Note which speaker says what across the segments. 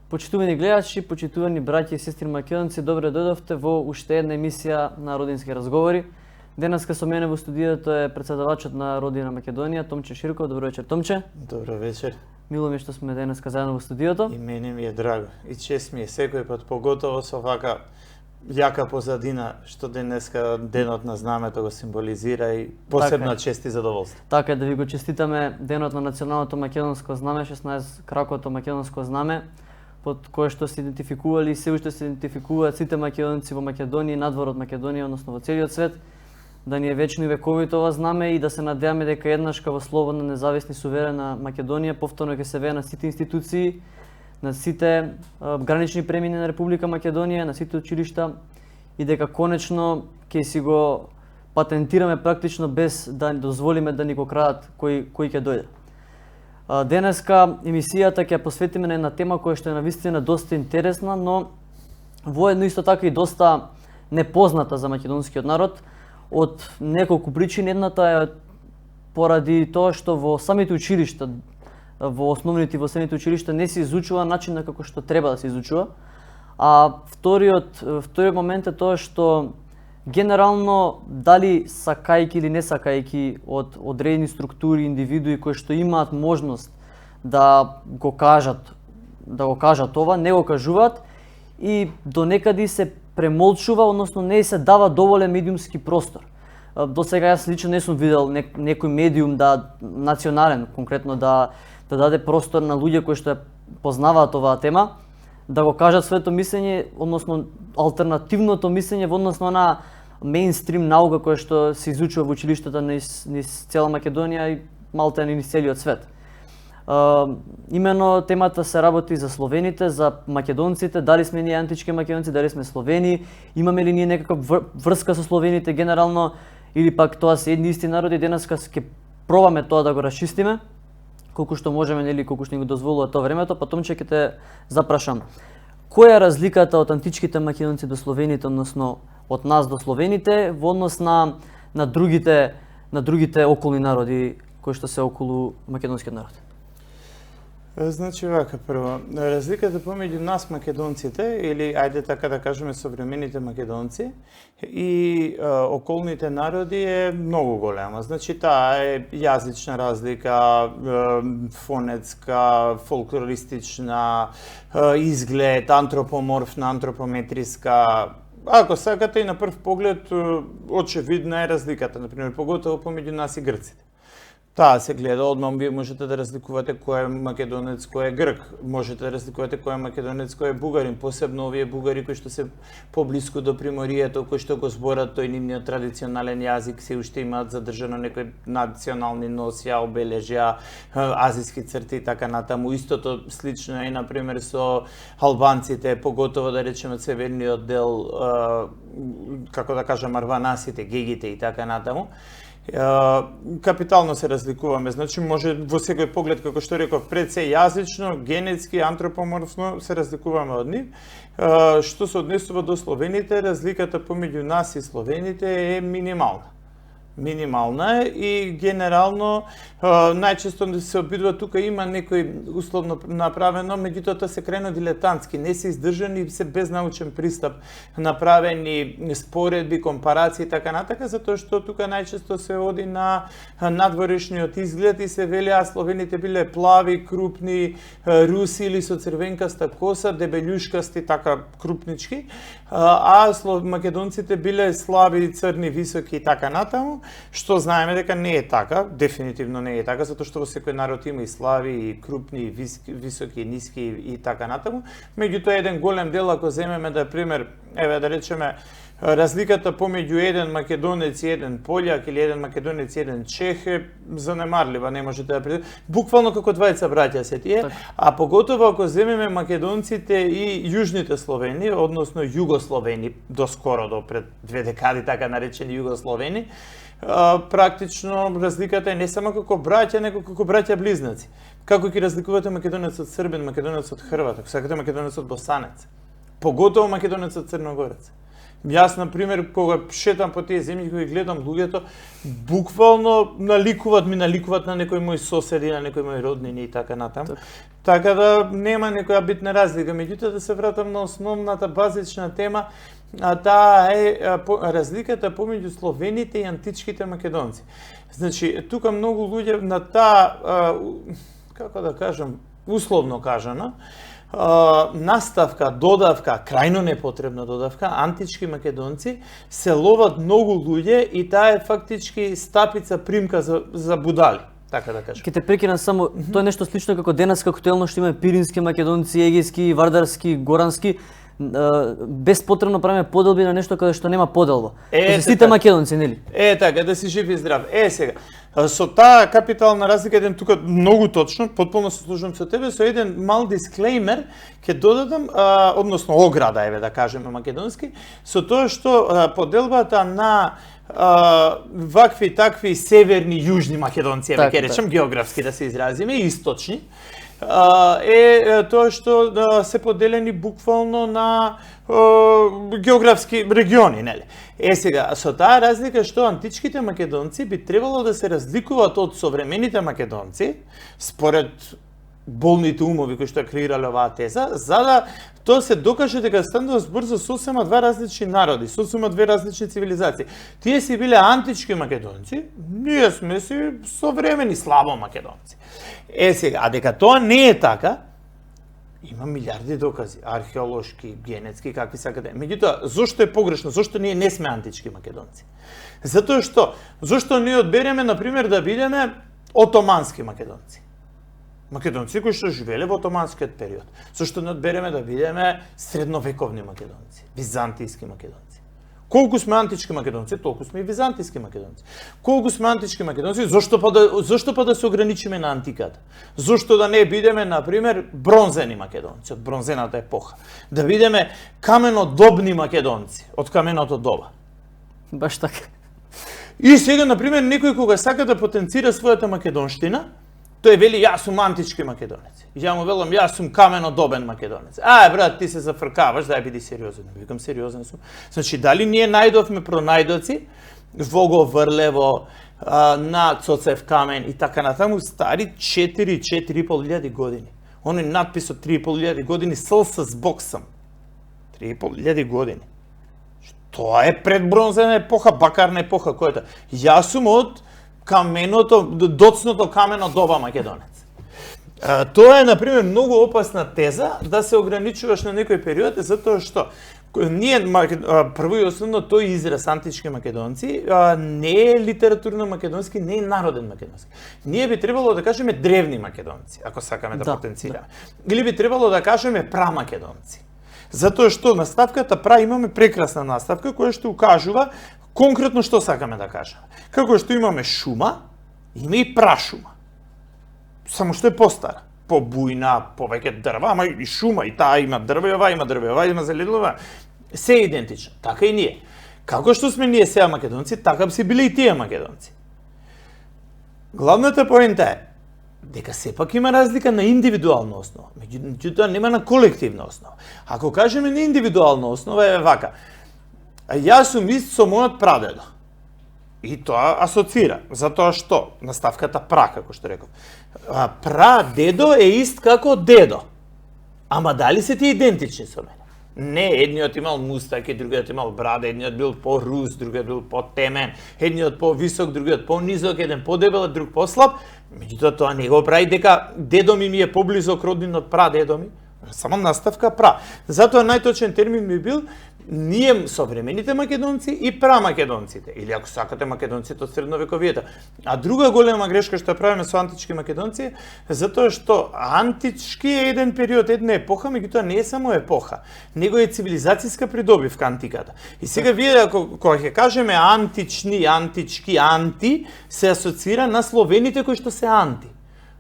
Speaker 1: Почитувани гледачи, почитувани браќи и сестри македонци, добре дојдовте во уште една емисија на Родински разговори. Денеска со мене во студиото е претседавачот на Родина Македонија, Томче Ширков. Добро вечер, Томче.
Speaker 2: Добро вечер.
Speaker 1: Мило ми е што сме денеска заедно во студиото.
Speaker 2: И мене ми е драго. И чест ми е секој пат, поготово со вака јака позадина што денеска денот на знамето го символизира и посебна чест и задоволство.
Speaker 1: Така е, да ви го честитаме денот на националното македонско знаме, 16 кракото македонско знаме, под кое што се идентификували и се уште се идентификуваат сите македонци во Македонија и надвор од Македонија, односно во целиот свет, да ни е вечно и вековито ова знаме и да се надеваме дека еднашка во слободна, независна и суверена Македонија повторно ќе се вее на сите институции, на сите гранични премини на Република Македонија, на сите училишта и дека конечно ќе си го патентираме практично без да дозволиме да ни го крадат кој ќе дојде. Денеска емисијата ќе посветиме на една тема која што е навистина доста интересна, но воедно исто така и доста непозната за македонскиот народ од неколку причини. Едната е поради тоа што во самите училишта, во основните и во средните училишта не се изучува начинот како што треба да се изучува. А вториот момент е тоа што генерално, дали сакајки или не сакајки од одредени структури, индивидуи кои што имаат можност да го кажат ова, не го кажуваат и до некаде се премолчува, односно не се дава доволен медиумски простор. До сега јас лично не сум видел некој медиум национален конкретно да даде простор на луѓе кои што ја познаваат оваа тема, да го кажат своето мислење, односно алтернативното мислење во однос на мејнстрим наука која што се изучува во училиштата низ цела Македонија и малте низ целиот свет. Имено темата се работи за словените, за македонците, дали сме ние антички македонци, дали сме словени, имаме ли ние некаква врска со словените генерално, или пак тоа се едни исти народи. Денеска ќе пробаме тоа да го расчистиме, колку што можеме, нели, колку што ни го дозволува тоа времето. Па Томче ќе те запрашам, која е разликата од античките македонци до словените, односно од нас до словените, во однос на другите околни народи кои што се околу македонскиот народ?
Speaker 2: Значи вака, прво, разликата помеѓу нас македонците, или ајде така да кажеме современите македонци, и околните народи е многу голема. Значи таа е јазична разлика, фонетска, фолклористична, изглед, антропоморфна, антропометриска. Ако сакате и на прв поглед очевидна е разликата, например, поготово помеѓу нас и грците. Таа се гледа одма, вие можете да разликувате кој е македонец, кој е грк, можете да разликувате кој е македонец, кој е бугарин, посебно овие бугари кои што се поблиску до приморието, кои што го зборат тој нивниот традиционален јазик, се уште имаат задржано некои национални носија, обележја, азиски црти и така натаму. Истото слично е, например, со албанците, поготово да речеме северниот дел, како да кажам, арванасите, гегите и така натаму. Капитално се разликуваме, значи може во секој поглед, како што реков, пред се јазично, генетски, антропоморфно се разликуваме од нив. Што се однесува до словените, разликата помеѓу нас и словените е минимална и генерално најчесто се обидува, тука има некој условно направено, меѓутоа тоа се крайно дилетантски, не се издржани и се без научен пристап направени споредби, компарации и така натака, затоа што тука најчесто се оди на надворешниот изглед и се вели словените биле плави, крупни, руси или со црвенкаста коса, дебелјушкасти, така крупнички, а македонците биле слаби, црни, високи и така натаму, што знаеме дека не е така, дефинитивно не е така, затоа што во секој народ има и слаби, и крупни, и високи, и ниски и така натаму. Меѓутоа еден голем дел, ако земеме да пример, еве да речеме, разликата помеѓу еден македонец и еден пољак или еден македонец и еден чех е занемарлива, не можете да предвидите. Буквално како двајца браќа се тие, а поготово ако земеме македонците и јужните словени, односно југословени, доскоро до пред 2 декади така наречени југословени, практично разликата е не само како браќа, него како браќа близнаци. Како ќе разликувате македонец од србин, македонец од хрват, ако сакате македонец од босанец, поготово македонец од црногорец. Јас, на пример, кога шетам по тие земји, кога ги гледам луѓето, буквално наликуваат на некои мои соседи, на некои мои роднини и така натаму. Така да нема некоја битна разлика. Меѓутоа, да се вратам на основната базична тема, а таа е разликата помеѓу словените и античките македонци. Значи, тука многу луѓе на таа, како да кажам, условно кажано, наставка, додавка, крајно непотребна додавка, антички македонци, се ловат многу луѓе и таа е фактички стапица примка за будали, така да кажам.
Speaker 1: Ке те прекинам само, тоа е нешто слично како денеска актуелно што имаме пирински македонци, егејски, вардарски, горански, без потребно правиме поделби на нешто каде што нема поделба. Сите македонци, нели?
Speaker 2: Така, да си жив и здрав. Сега, со таа капитална разлика, еден тука многу точно, потполно се служам со тебе, со еден мал дисклеймер ќе додадам, односно ограда, еве да кажеме македонски, со тоа што поделбата на вакви такви северни јужни македонци, еве ќе речем географски да се изразиме, и источни, е тоа што се поделени буквално на географски региони, нели? Сега, со таа разлика што античките македонци би требало да се разликуваат од современите македонци, според болните умови кои што креирале оваа теза, за да тоа се докаже дека станува збор за сосема два различни народи, сосема две различни цивилизации. Тие си биле антички македонци, ние сме си современи слабо македонци. Сега, а дека тоа не е така, има милиарди докази, археолошки, генетски, какви сакате. Меѓутоа, зошто е погрешно? Зошто ние не сме антички македонци? Затоа што, зошто ние одбереме, например, да бидеме отомански македонци? Македонци кои што живееле во отоманскиот период. Зошто не одбереме да бидеме средновековни македонци, византијски македонци? Колку сме антички македонци, толку сме и византијски македонци. Колку сме антички македонци, зошто па да се ограничиме на антиката? Зошто да не бидеме, например, бронзени македонци од бронзената епоха? Да бидеме каменодобни македонци од каменото доба?
Speaker 1: Баш така.
Speaker 2: И сега, например, некој кога сака да потенцира својата македонштина, тој вели, јас сум антички македонец. Ја му велам, јас сум каменодобен македонец. Брат, ти се зафркаваш, дај биди сериозен. Викам, сериозен сум. Значи, дали ние најдовме пронајдоци во Говрлево, на Цоцев камен и така натаму, стари 4,5 години. Оној надпис од 3,5 години, сл с бок сам. 3,5 години. Тоа е предбронзена епоха, бакарна епоха, којата. Јас сум од каменото, доцното камено доба македонец. Тоа е, например, многу опасна теза да се ограничуваш на некој период, затоа што ние, прво и основно, тој израз антички македонци не е литературно македонски, не е народен македонски. Ние би требало да кажеме древни македонци, ако сакаме да потенцираме. Или би требало да кажеме прамакедонци. Затоа што наставката имаме прекрасна наставка која што укажува конкретно што сакаме да кажеме. Како што имаме шума, има и прашума. Само што е постара. Побујна, повеќе дрва, ама и шума, и таа има дрвева, има зеленова. Се е идентично. Така и ние. Како што сме ние сега македонци, така би се биле и тие македонци. Главната поента е дека сепак има разлика на индивидуална основа, меѓутоа нема на колективна основа. Ако кажеме на индивидуална основа е вака. Јас сум ист со мојот прадедо. И тоа асоцира, затоа што наставката како што реков. Прадедо е ист како дедо. Ама дали се тие идентични со мене? Не, едниот имал мустаки, другиот имал брада, едниот бил по-рус, другиот бил по-темен, едниот по-висок, другиот по-низок, еден по-дебел, друг по-слаб. Меѓутоа тоа не го прави дека дедо ми е поблизок роднин од прадедо ми. Само наставка Затоа најточен термин би бил ние современите македонци и прамакедонците, или ако сакате македонците од средновековието. А друга голема грешка што правиме со антички македонци, затоа што антички е еден период, една епоха, меѓутоа не е само епоха, него е цивилизацијска придобивка антиката. И сега вие кога ќе кажеме антични, антички, анти, се асоцира на словените кои што се анти.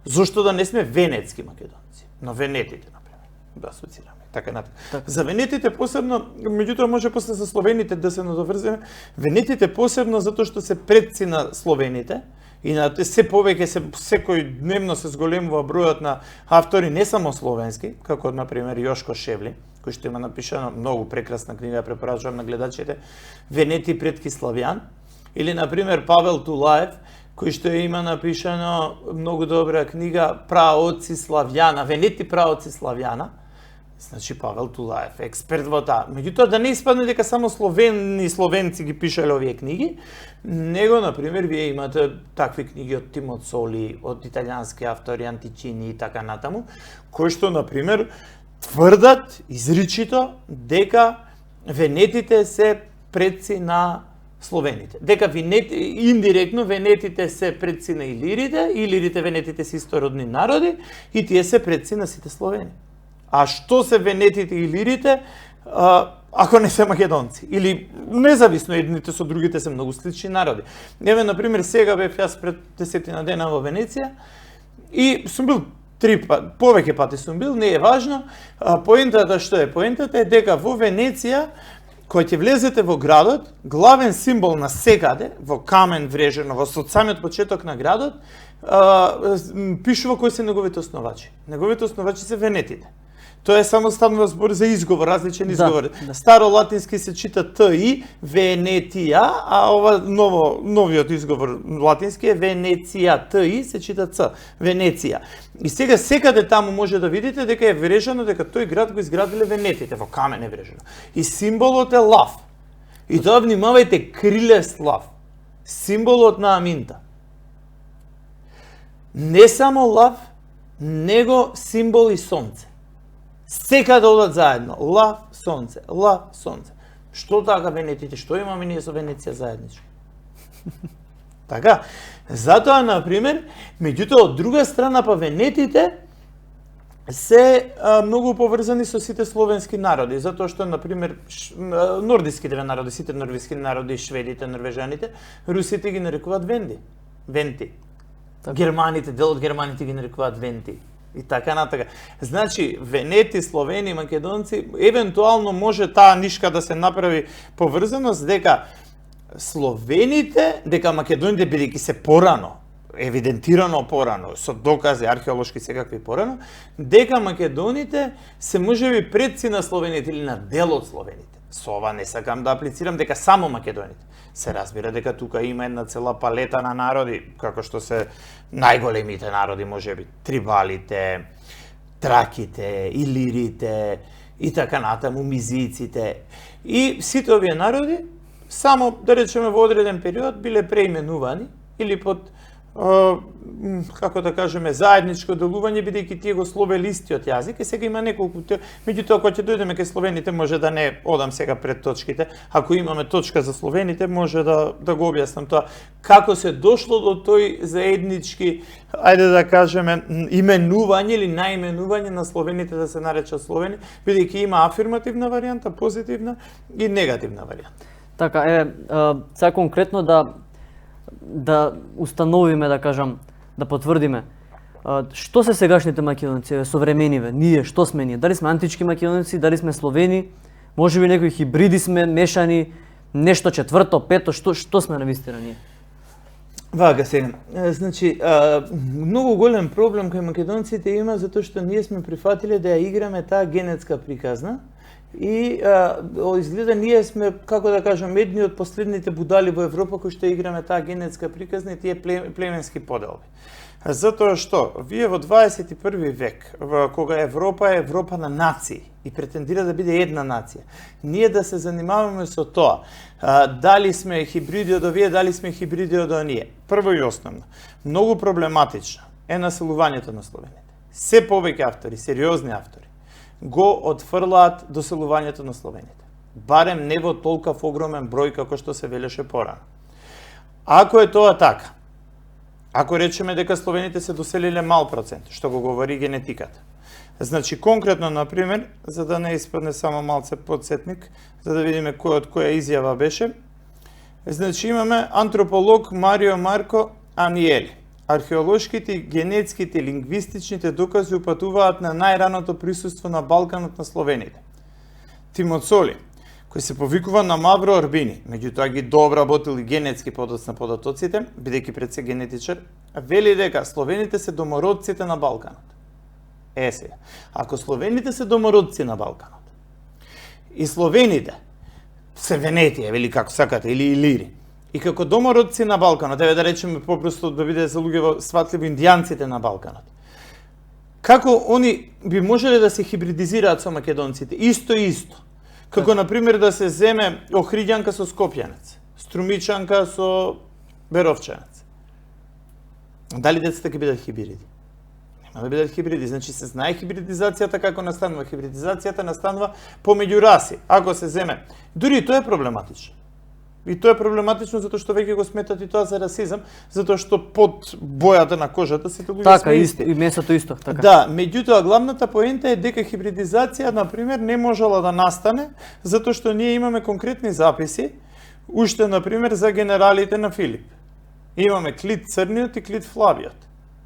Speaker 2: Зошто да не сме венецки македонци, но венетите, например, да асоцираме. Така натаму. За венетите посебно, меѓутоа може после за словените да се надоврземе, венетите посебно затоа што се предци на словените И на се повеќе секој дневно се зголемува бројот на автори не само словенски, како на пример Јошко Шевли, кој што има напишано многу прекрасна книга, препорачувам на гледачите, Венети предки Славјан, или на пример Павел Тулаев, кој што има напишано многу добра книга Праотци Славјана, Венети праотци Славјана. Значи Павел Тулаев, експерт во таа. Меѓутоа да не испадне дека само словенци ги пишале овие книги, него на пример вие имате такви книги од Тимоцоли, од италијански автори Античини и така натаму, кои што на пример тврдат изричито дека венетите се предци на словените. Дека индиректно венетите се предци на илирите венетите се истородни народи и тие се предци на сите словени. А што се венетите и илирите, ако не се македонци? Или независно едните со другите се многу слични народи. Еве, например, сега бев јас пред 10 дена во Венеција и сум бил 3 пати, повеќе пати сум бил, не е важно. Поентата што е? Поентата е дека во Венеција, кога ќе влезете во градот, главен символ на секаде, во камен врежено, во самиот почеток на градот, пишува кои се неговите основачи. Неговите основачи се венетите. Тоа е само станува збор за изговор, различен изговор. Да. Старо латински се чита ТИ, Венетија, а ова новиот изговор латински е Венеција, ТИ се чита Ц, Венеција. И сега секаде таму може да видите дека е врежено дека тој град го изградиле венетите, во камен е врежено. И символот е лав. И тоа внимавајте, крилест лав. Символот на аминта. Не само лав, него символ и сонце. Секаде одат заедно. Лав, сонце, лав, сонце. Што така венетите? Што имаме ние со Венеција заеднички? Така. Затоа, например, меѓутоа, од друга страна, па венетите се многу поврзани со сите словенски народи, затоа што, например, нордиските народи, сите норвешки народи, шведите, норвежаните, русите ги нарекуваат венти. Германите, дел од германите ги нарекуваат венти. И така натака. Значи, венети, словени, македонци, евентуално може таа нишка да се направи поврзаност дека словените, дека македоните бидејќи се порано, евидентирано порано, со докази археолошки секакви порано, дека македоните се можеби предци на словените или на дел од словените. Со ова не сакам да аплицирам дека само македоните. Се разбира дека тука има една цела палета на народи, како што се најголемите народи, можеби трибалите, траките, илирите и така натаму, мизиците. И сите овие народи, само да речеме во одреден период, биле преименувани или под како да кажеме, заедничко делување, бидејќи тие го словеле истиот јазик, и сега има неколку, меѓутоа кога ќе дојдеме кај словените, може да не одам сега пред точките, ако имаме точка за словените, може да го објаснам тоа, како се дошло до тој заеднички, ајде да кажеме, именување или наименување на словените да се наречат словени, бидејќи има афирмативна варијанта, позитивна и негативна варијанта.
Speaker 1: Така, сега конкретно да установиме, да кажам, да потврдиме, што се сегашните македонци, современиве, ние, што сме ние? Дали сме антички македонци, дали сме словени, можеби некои хибриди сме, мешани, нешто четврто, пето, што сме навистина ние?
Speaker 2: Вака сега, значи, многу голем проблем кај македонците има затоа што ние сме прифатиле да ја играме таа генетска приказна, и изгледа ние сме, како да кажам, едни од последните будали во Европа кои што играме таа генетска приказна и тие племенски поделби. Затоа што вие во 21 век, кога Европа е Европа на нации и претендира да биде една нација, ние да се занимаваме со тоа, дали сме хибриди од овие, дали сме хибриди од оние. Прво и основно, многу проблематично е населувањето на словените. Се повеќе автори, сериозни автори, го отфрлаат доселувањето на словените. Барем не во толкав огромен број како што се велеше порано. Ако е тоа така, ако речеме дека словените се доселиле мал процент, што го говори генетиката, значи конкретно, например, за да не испадне само малце подсетник, за да видиме кој од која изјава беше, значи имаме антрополог Марио Марко Аниели. Археолошките, генетските, лингвистичните докази упатуваат на најраното присуство на Балканот на словените. Тимоцоли, кој се повикува на Мавро Орбини, меѓутоа ги дообработили генетски подоцна податоците, бидејќи пред се генетичар, вели дека словените се домородците на Балканот. Сега, ако словените се домородци на Балканот и словените се Венетија, вели како сакате, или Илири, и како домородци на Балканот, да речеме попросто да биде за луѓе сватливо индијанците на Балканот, како они би можеле да се хибридизираат со македонците? Исто. Како, например, да се земе Охриѓанка со Скопјанец, Струмичанка со Беровчанец. Дали децата ќе бидат хибриди? Нема да бидат хибриди. Значи се знае хибридизацијата како настанува. Хибридизацијата настанува помеѓу раси. Ако се земе, дури и тоа е проблематично. И тоа е проблематично затоа што веќе го сметат и тоа за расизам, затоа што под бојата на кожата сите луѓе
Speaker 1: така, исто, и месото исто, така.
Speaker 2: Да, меѓутоа главната поента е дека хибридизација, например, не можела да настане затоа што ние имаме конкретни записи, уште например за генералите на Филип. Имаме Клит Црниот и Клит Флавиот,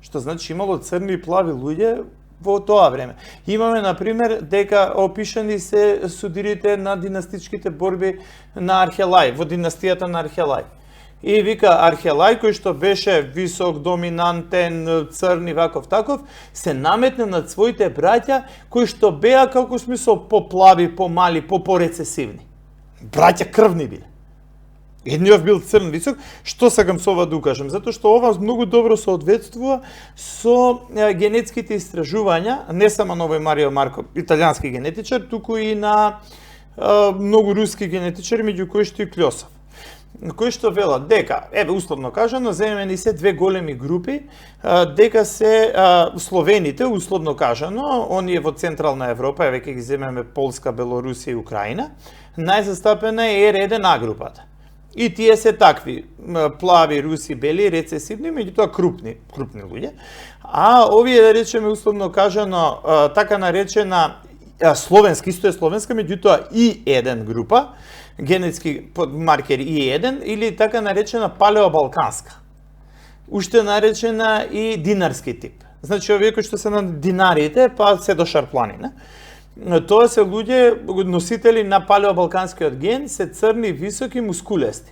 Speaker 2: што значи имало црни и плави луѓе во тоа време. Имаме, например, дека опишани се судирите на династичките борби на Архелај, во династијата на Архелај. И вика Архелај, кој што беше висок, доминантен, црни, ваков таков, се наметна над своите браќа, кои што беа како смисол поплави, помали, порецесивни. Браќа крвни биле. Едниот бил црн висок, што сакам со ова да укажам? Затоа што ова многу добро соодветствува со генетските истражувања, не само на овој Марио Марко, италијански генетичар, туку и на многу руски генетичари, меѓу кои што и Клјосов, кои што велат дека, условно кажано, земени се две големи групи, дека се словените, условно кажано, оние во Централна Европа, веќе ги земеме Полска, Белорусија и Украина, најзастапена е R1A групата. И тие се такви, плави, руси, бели, рецесивни, меѓутоа крупни луѓе. А овие, да речеме, условно кажано, така наречена словенска, исто е словенска, меѓутоа И1 група, генетски маркер И1, или така наречена палеобалканска. Уште наречена и динарски тип. Значи, овие кои што се на динарите, па се до Шарпланина. Тоа се луѓе носители на палеобалканскиот ген, се црни, високи, мускулести.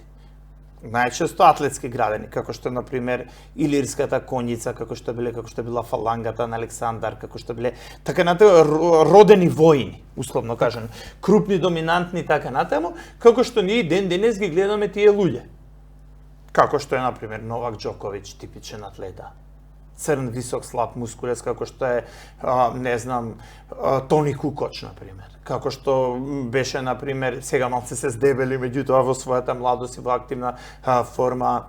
Speaker 2: Најчесто атлетски градени, како што например Илирската конјица, како што била фалангата на Александар, како што биле така натаму родени воини, условно кажано, крупни, доминантни така натаму, како што ние ден денес ги гледаме тие луѓе. Како што е например Новак Џоковиќ, типичен атлета. Црн, висок, слаб, мускулес, како што е, не знам, Тони Кукоч, например. Како што беше, например, сега малце се здебели, меѓутоа во својата младост и во активна форма,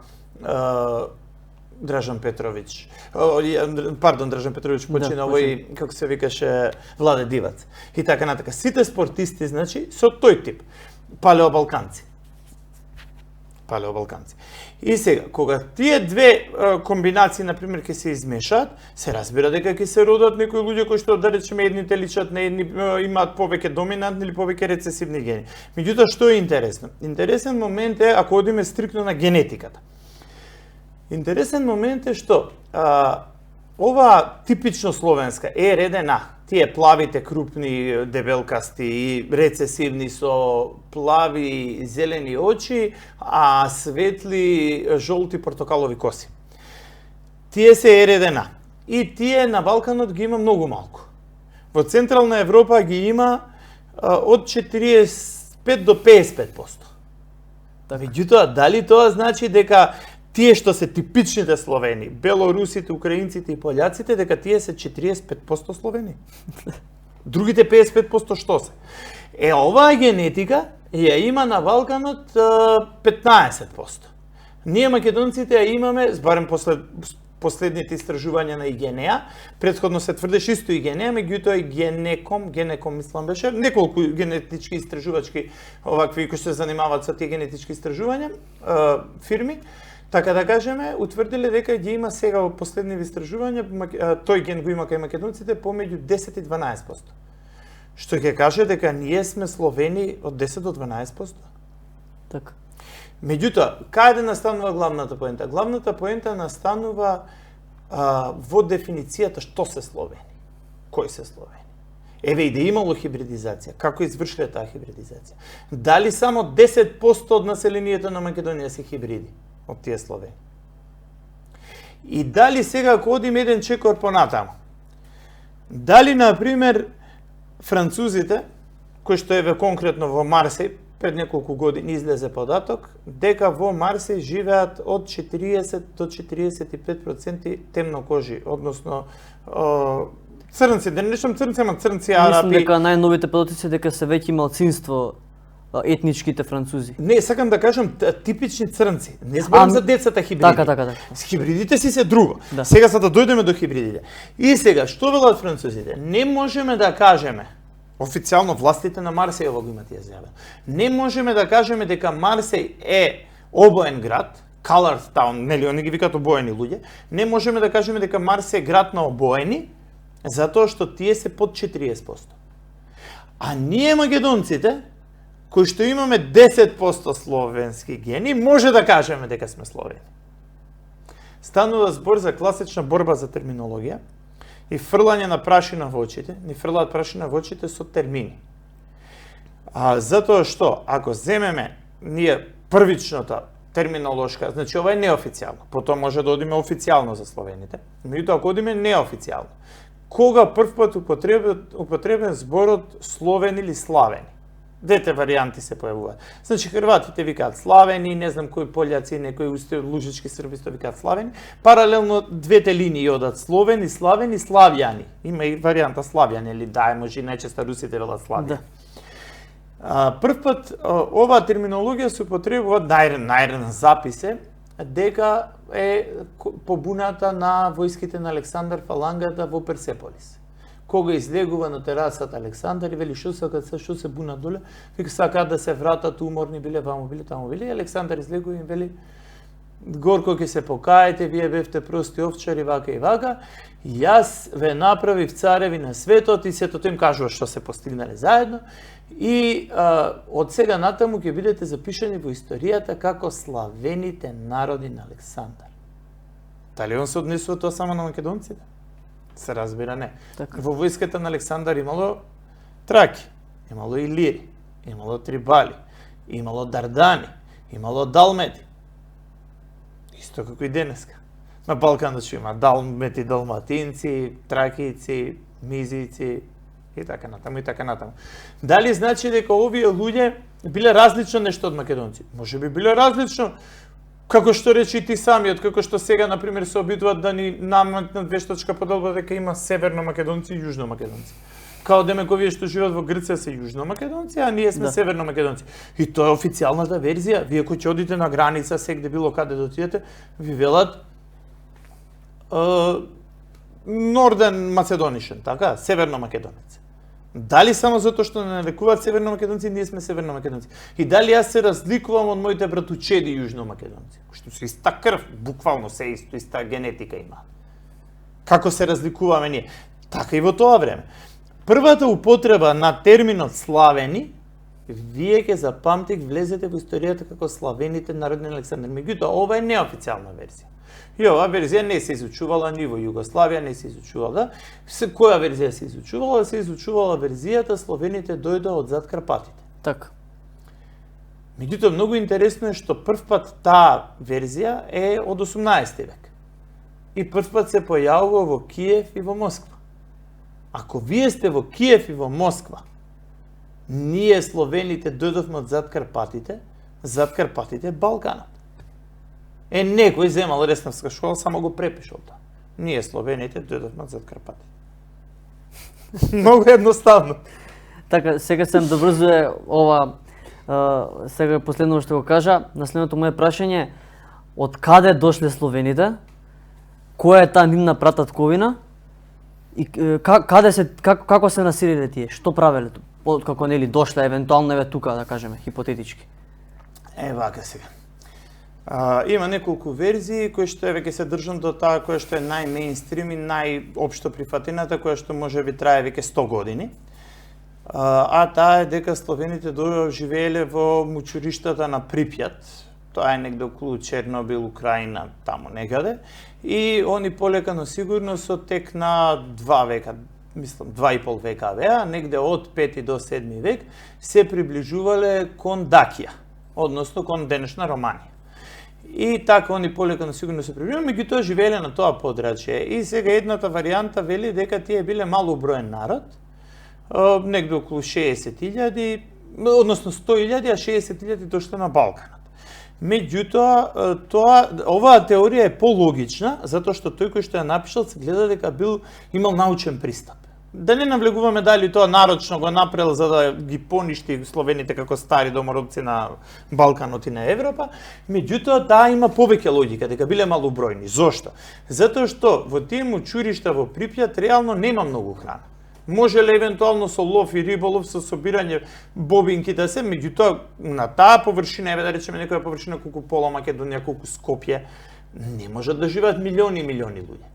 Speaker 2: Дражан Петровиќ. Дражан Петровиќ почина овој, како се викаше, Владе Дивац. И така натака. Сите спортисти, значи, со тој тип. Палеобалканци. И сега, кога тие две комбинации, например, ќе се измешаат, се разбира дека ќе се родат некои луѓе кои што, да речеме, едните личат на едни, имаат повеќе доминантни или повеќе рецесивни гени. Меѓутоа, што е интересно? Интересен момент е, ако одиме стрикно на генетиката. Интересен момент е што ова типично словенска R1A, тие плавите, крупни, дебелкасти и рецесивни со плави, зелени очи, а светли, жолти, портокалови коси. Тие се R1A. И тие на Балканот ги има многу малку. Во Централна Европа ги има од 45 до 55%. Меѓутоа, дали тоа значи дека тие што се типичните словени, белорусите, украинците и пољаците, дека тие се 45% словени? Другите 55% што се? Оваа генетика ја има на Балканот 15%. Ние македонците ја имаме, барем последните истражувања на Игенеа, претходно се тврдеше исто Игенеа, меѓутоа и Генеком мислам беше, неколку генетички истражувачки овакви кои се занимаваат со тие генетички истражувања, фирми, така да кажеме, утврдиле дека ги има сега во последни истражувања, тој ген го има кај македонците помеѓу 10 и 12%. Што ќе каже дека ние сме словени од 10 до 12%.
Speaker 1: Така.
Speaker 2: Меѓутоа, каде настанува главната поента? Главната поента настанува во дефиницијата што се словени. Кои се словени? Еве и да имало хибридизација, како извршиле таа хибридизација? Дали само 10% од населението на Македонија се хибриди од тие Словени? И дали сега ако одим еден чекор понатаму, дали на пример французите, кои што еве конкретно во Марсеј пред неколку години излезе податок дека во Марсеј живеат од 40 до 45% темнокожи, односно црнци, да не речам црнци, ама црнци, арапи.
Speaker 1: Мислам дека најновите податоци дека се веќе малцинство етничките французи.
Speaker 2: Не, сакам да кажам типични црнци. Не зборам за децата хибриди.
Speaker 1: Така.
Speaker 2: Хибридите си се друго.
Speaker 1: Да.
Speaker 2: Сега за да дојдеме до хибридите. И сега, што велат французите? Не можеме да кажеме, официјално властите на Марсеј го имат изјавено. Не можеме да кажеме дека Марсеј е обоен град, colored town, нели, они ги викаат обоени луѓе. Не можеме да кажеме дека Марсеј е град на обоени, затоа што тие се под 40%. А ние македонците, кои што имаме 10% словенски гени, може да кажеме дека сме словени. Станува збор за класична борба за терминологија и фрлање на прашина во очите, ни фрлаат прашина во очите со термини. Затоа што, ако земеме ние првичната терминолошка, значи ова е неофицијално, потоа може да одиме официјално за словените, меѓутоа ако одиме неофицијално, кога првпат употребен зборот словен или славени? Двете варијанти се појавуваат. Значи хрватите викаат славени, не знам кои пољаци, некои лужички срби што викаат славени. Паралелно двете линии одат словени, славени, славјани. Има и варијанта славјани или да, може и најчесто русите велат славјани. Да. Првпат оваа терминологија се употребува најрен запис е дека е побуната на војските на Александар Фалангата во Персеполис. Кога излегува на терасата Александар и вели што се буна доле, вика сакаат да се вратат уморни, биле ваму, биле таму, биле. Александар излегува и вели горко ќе се покаете, вие бевте прости овчари, вака и вака. Јас ве направив цареви на светот и сето им кажува што се постигнале заедно. И од сега натаму ќе бидете запишани во историјата како славените народи на Александар. Дали он се однесува тоа само на македонците? Се разбира не.
Speaker 1: Така.
Speaker 2: Во војската на Александар имало траки, имало илири, имало трибали, имало дардани, имало далмети. Исто како и денеска. На Балканот што има далмети, далматинци, тракијци, мизици и така натаму и така натаму. Дали значи дека овие луѓе биле различно нешто од македонци? Може би биле различно. Како што рече и ти самиот, како што сега, например, се обидуваат да ни наметнат вештачка поделба дека има северно македонци и јужно македонци. Као демек овие што живеат во Грција се јужно македонци, а ние сме северно македонци. И тоа е официјалната верзија. Вие кои ќе одите на граница, сегде било каде да отидете, ви велат Норден Македонишен, така, северно македонец. Дали само затоа што не нарекуваат северно македонци, ние сме северно македонци. И дали јас се разликувам од моите братучеди јужно македонци, кои што се иста крв, буквално се исто, иста генетика има. Како се разликуваме ние? Така и во тоа време. Првата употреба на терминот славени, вие ќе запамтите, влезете во историјата како славените народи на Александар. Меѓутоа, ова е неофицијална верзија. И оваа верзија не се изучувала ни во Југославија, не се изучувала. Која верзија се изучувала? Се изучувала верзијата словените дојдоа од зад Карпатите.
Speaker 1: Така.
Speaker 2: Меѓутоа, многу интересно е што првпат таа верзија е од 18 век. И првпат се појавува во Киев и во Москва. Ако вие сте во Киев и во Москва, ние словените дојдовме од зад Карпатите е Балканот. Некој земал Реснавска школа, само го препишал тоа. Ние словените дојдовме од зад Карпатите. Многу едноставно.
Speaker 1: Така, сега се добрзуе ова, сега последно што го кажа, наследното моје прашање, од каде дошле словените, која е таа нивна прататковина и како се насилиле тие, што правеле, како нели дошле евентуално еве тука да кажеме хипотетички.
Speaker 2: Вака сега. Има неколку верзии кои што еве ќе се држам до таа која што е најмеинстрим и најопшто прифатената, која што можеби трае веќе 100 години. Таа е дека словените живееле во мучуриштата на Припјат. Тоа е негде околу Чернобил, Украина, таму некаде. И они полека, но сигурно со тек на 2 века, мислам 2,5 века беа, негде од 5 до 7 век се приближувале кон Дакија, односно кон денешна Романија. И така они полека на сигурно се приближувале, меѓутоа живееле на тоа подрачје. И сега едната варијанта вели дека тие биле мало уброен народ, негде околу 60.000, односно 100.000, а 60.000 дошле на Балканот. Меѓутоа, оваа теорија е пологична, затоа што тој кој што ја напишал се гледа дека имал научен пристап. Да не навлегуваме дали тоа нарочно го направил за да ги поништи словените како стари домородци на Балканот и на Европа, меѓутоа таа има повеќе логика, дека биле малобројни. Зошто? Затоа што во тие мучуришта во Припјат реално нема многу храна. Може ли евентуално со лов и риболов, со собирање бобинки да се, меѓутоа на таа површина, еве да речеме некоја површина колку пола Македонија, колку Скопје, не можат да живеат милиони и милиони луѓе.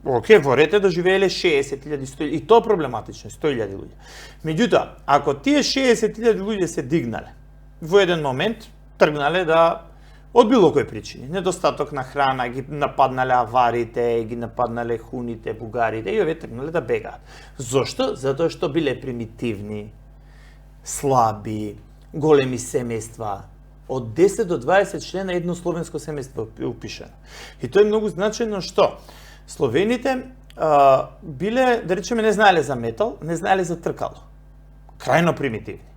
Speaker 2: Оке, во ред е да живееле 60.000, 100.000, и тоа проблематично, 100.000 луѓе. Меѓутоа, ако тие 60.000 луѓе се дигнале, во еден момент тргнале да од било кои причини, недостаток на храна, ги нападнале аварите, ги нападнале хуните, бугарите и овие тргнале да бегаат. Зошто? Затоа што биле примитивни, слаби, големи семејства. Од 10 до 20 члена едно словенско семејство е упишано. И тоа е многу значајно што словените биле, да речеме, не знаеле за метал, не знаеле за тркало. Крајно примитивни.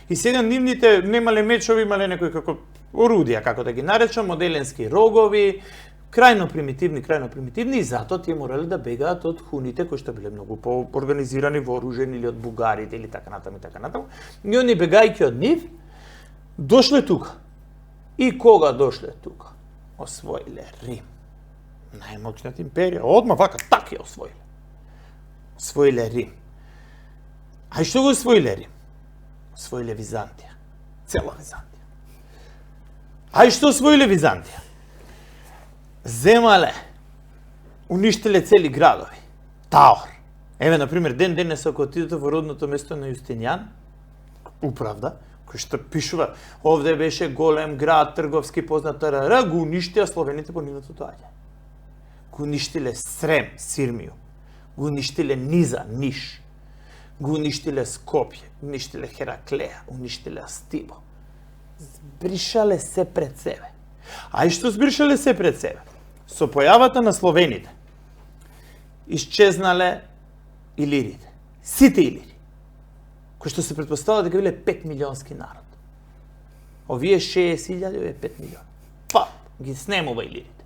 Speaker 2: И сега нивните немале мечови, имале некои како орудија, како да ги наречам, моделенски рогови, крајно примитивни и затоа тие морале да бегаат од хуните кои што биле многу по-организирани, вооружени или од бугарите или така натаму и така натаму. И они бегајќи од нив дошле тука. И кога дошле тука? Освоиле Рим. Најмоćната империја, одма вака така ја освоиле. Освоиле Рим. А и што го освоиле Рим? Освоиле Византија. Цела Византија. А и што освоиле Византија? Земале, уништиле цели градови. Таор. Еве, например, денес ако отидете во родното место на Јустинијан, управда, кој што пишува, овде беше голем град, трговски познат, го уништија словените по нивното доаѓање. Го уништиле Срем, Сирмију, го уништиле Низа, Ниш, го уништиле Скопје, уништиле Хераклеја, уништиле Астибо. Збришале се пред себе. А и што збришале се пред себе? Со појавата на словените исчезнале илирите. Сите илири, кои што се претпоставува дека биле 5 милионски народ. Овие 60.000, овие 5 милиони. Па, ги снемува илирите.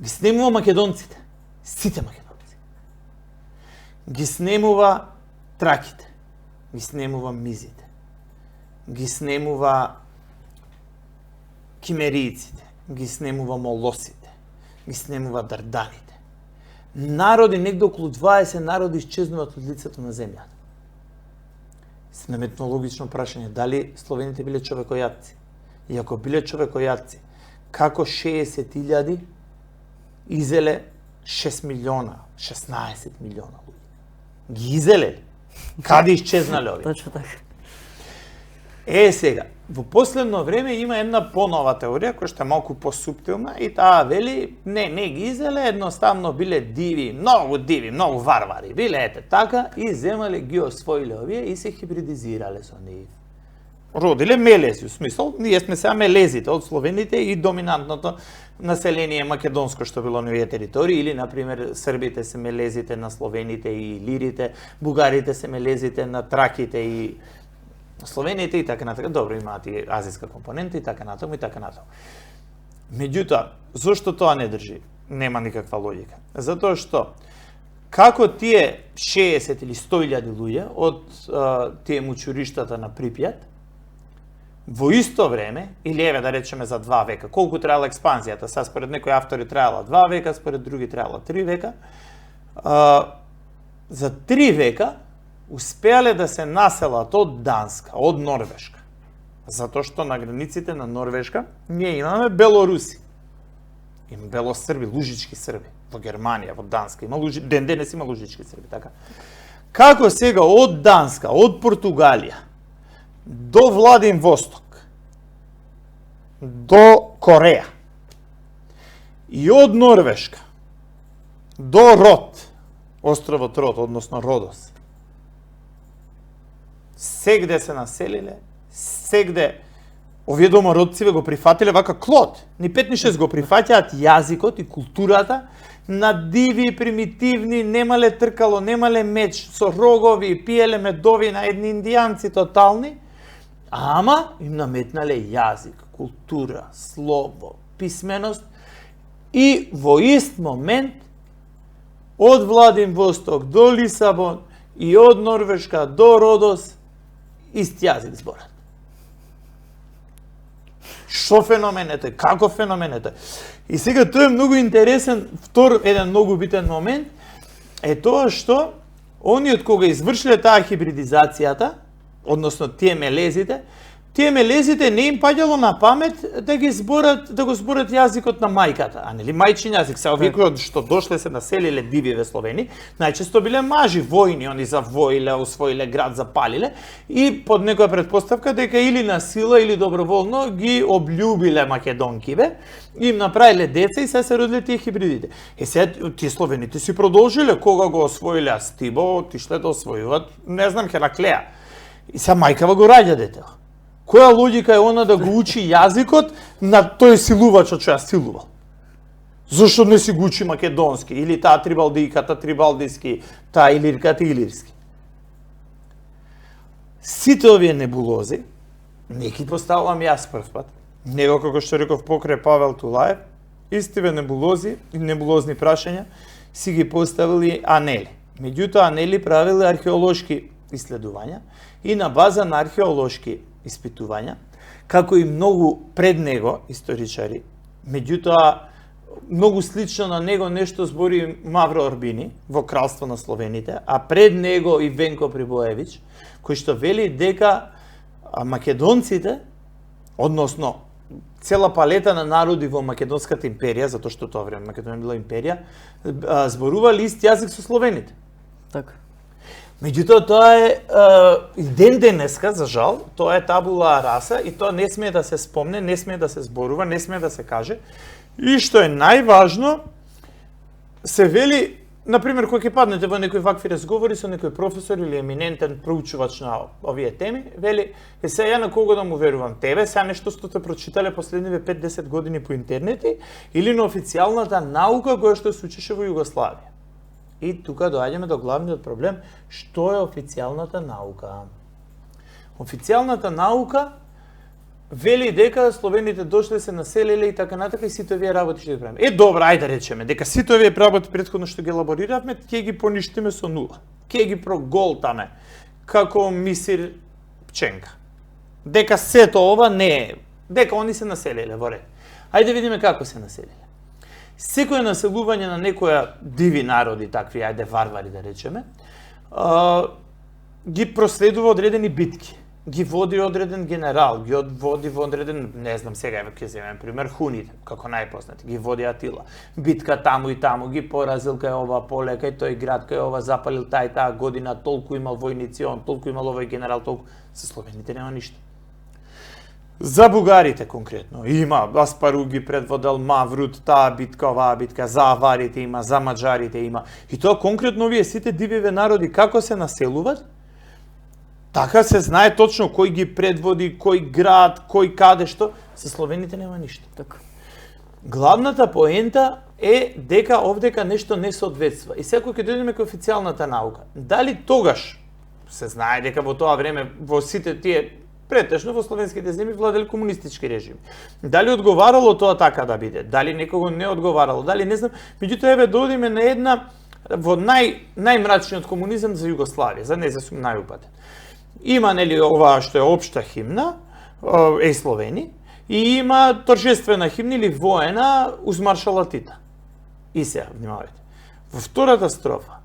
Speaker 2: Ги снемува македонците. Сите македонци. Ги снемува траките. Ги снемува мизите. Ги снемува кимеријците. Ги снемува молосите. Ги снемува дарданите. Народи, негде околу 20 народи исчезнуваат од лицето на земјата. Се наметно логично прашање, дали словените биле човекојатци? И ако биле човекојатци, како 60.000 изеле 6 милиона, 16 милиона луѓе? Ги изеле? Каде исчезнале овие?
Speaker 1: Точно така.
Speaker 2: Сега, во последно време има една понова теорија која што е малку посуптилна и таа вели не ги изеле, едноставно биле диви, многу варвари, биле ете така и земале ги освоиле овие и се хибридизирале со нив. Родиле мелези, в смисол, ние сме сега мелезите од словените и доминантното население македонско што било на овие територии, или, например, србите се мелезите на словените и лирите, бугарите се мелезите на траките и словените и така натаму. Добро, имаат и азиска компонента и така натаму и така натаму. Меѓутоа, зошто тоа не држи? Нема никаква логика. Затоа што како тие 60 или 100.000 луѓе од тие мучуриштата на Припјат во исто време, или еве да речеме за 2 века, колку траела експанзијата, са според некои автори траела 2 века, според други траела 3 века, за 3 века успеале да се населат од Данска, од Норвешка. Затоа што на границите на Норвешка ние имаме Белоруси. Има белосрби, лужички срби. Во Германија, во Данска има денес има лужички срби, така. Како сега од Данска, од Португалија до Владивосток, до Кореја и од Норвешка до Рот островот Род, односно Родос. Сегде се населиле, сегде овие домородциве го прифатиле вака Клод. Ни 5 ни 6 го прифаќаат јазикот и културата на диви, примитивни, немале тркало, немале меч, со рогови, пиеле медовина, едни индијанци тотални, ама им наметнале јазик, култура, слово, писменост и во ист момент од Владивосток до Лисабон и од Норвешка до Родос ист јазик зборат. Што феномен е тој? Како феномен е тој? И сега тој е многу интересен, еден многу битен момент е тоа што они од кога извршиле таа хибридизацијата, односно тие мелезите не им паѓало на памет да го зборат јазикот на мајката, а нели мајчин јазик. Се овие кои што дошле се населиле дививе Словени, најчесто биле мажи, војни, они завоиле, освоиле град, запалиле и под некоја претпоставка дека или на сила или доброволно ги облюбиле македонкиве, им направиле деца и се родиле тие хибридите. Сега тие словените си продолжиле, кога го освоиле Астибо, отишле да освојуваат, не знам, Хераклеја. И сега мајкава го раѓа детето. Која логика е она да го учи јазикот на тој силувачот што ја силувал? Зошто не си го учи македонски, или таа трибалдијката трибалдиски, таа илирката илирски? Сите овие небулози, не ги поставувам јас прв пат, него како што реков покрај Павел Тулаев, истиве небулози и небулозни прашања си ги поставили Анели. Меѓутоа Анели правили археолошки исследувања и на база на археолошки испитувања, како и многу пред него историчари, меѓутоа многу слично на него нешто збори Мавро Орбини во Кралство на Словените, а пред него и Венко Прибоевиќ, кој што вели дека македонците, односно цела палета на народи во Македонската империја, затоа што тоа време Македонија била империја, зборували ист јазик со словените.
Speaker 1: Така.
Speaker 2: Меѓутоа, тоа е и ден денеска, за жал, тоа е табула раса и тоа не смее да се спомне, не смее да се зборува, не смее да се каже. И што е најважно, се вели, например, кога ќе паднете во некои вакви разговори со некој професор или еминентен проучувач на овие теми, вели, сега ја на кого да му верувам, тебе, сега нешто што те прочитале последниве 5-10 години по интернети или на официјалната наука која што се учеше во Југославија. И тука доаѓаме до главниот проблем, што е официјалната наука. Официјалната наука вели дека словените дошле се населиле и така натака и сите овие работи што ги правиме. Добра, ајде да речеме дека сите овие работи претходно што ги елабориравме, ќе ги поништиме со нула. Ќе ги проголтаме како мисир пченка. Дека сето ова не е, дека они се населиле во ред. Ајде видиме како се населиле. Секој населување на некоја диви народи, такви, ајде варвари да речеме, ги проследува одредени битки, ги води одреден генерал, ги води во одреден, не знам сега, ќе земеме пример, хуните, како најпознати, ги води Атила. Битка таму и таму, ги поразил кај ова поле, кај тој град, кај ова запалил тај таа година, толку имал војници, он толку имал овој генерал, толку. Со словените нема ништо. За бугарите конкретно има Аспару ги предводел Маврут, таа битка, оваа битка, за аварите има, за маџарите има. И тоа конкретно овие сите дививе народи како се населуваат, така се знае точно кој ги предводи, кој град, кој каде што, со словените нема ништо.
Speaker 1: Така.
Speaker 2: Главната поента е дека овдека нешто не соодветства. И сега кога ќе дојдеме кај официјалната наука, дали тогаш се знае дека во тоа време во сите тие претежно во словенските земји владели комунистички режими. Дали одговарало тоа така да биде? Дали некого не одговарало? Дали не знам. Меѓутоа еве доодиме на една во најмрачниот комунизам за Југославија, за независим најупатен. Има нели оваа што е општа химна, е Словени, и има торжествена химна или воена уз маршала Тита. И сега, внимавајте. Во втората строфа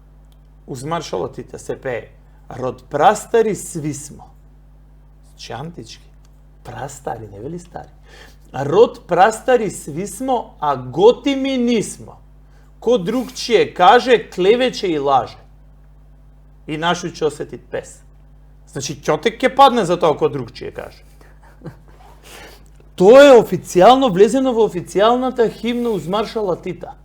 Speaker 2: уз маршала Тита се пее род прастари сви смо. Значи антички. Прастари, не вели стари. Род прастари сви смо, а готими нисмо. Ко другчие каже, клевече и лаже. И нашу ќе осети пес. Значи, ќотек ќе падне за тоа ко другчие каже. Тоа е официјално влезено во официјалната химна уз маршала Тита.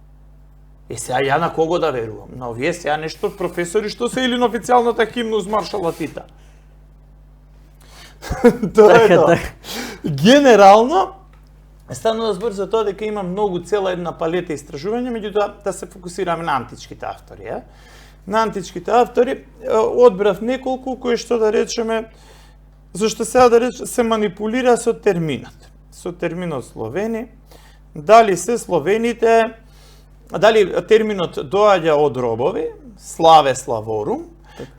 Speaker 2: Сега ја на кого да верувам? На овие сега нешто професори што се или на официјалната химна uz маршала Тита. Тоа е тоа. Генерално, станува збор за тоа дека има многу цела една палета истражувања, меѓутоа да се фокусираме на античките автори. На античките автори одбрав неколку кои што да речеме, зашто сега да речеме, се манипулира со терминот. Со терминот словени, дали се словените, дали терминот доаѓа од робови, славе славорум,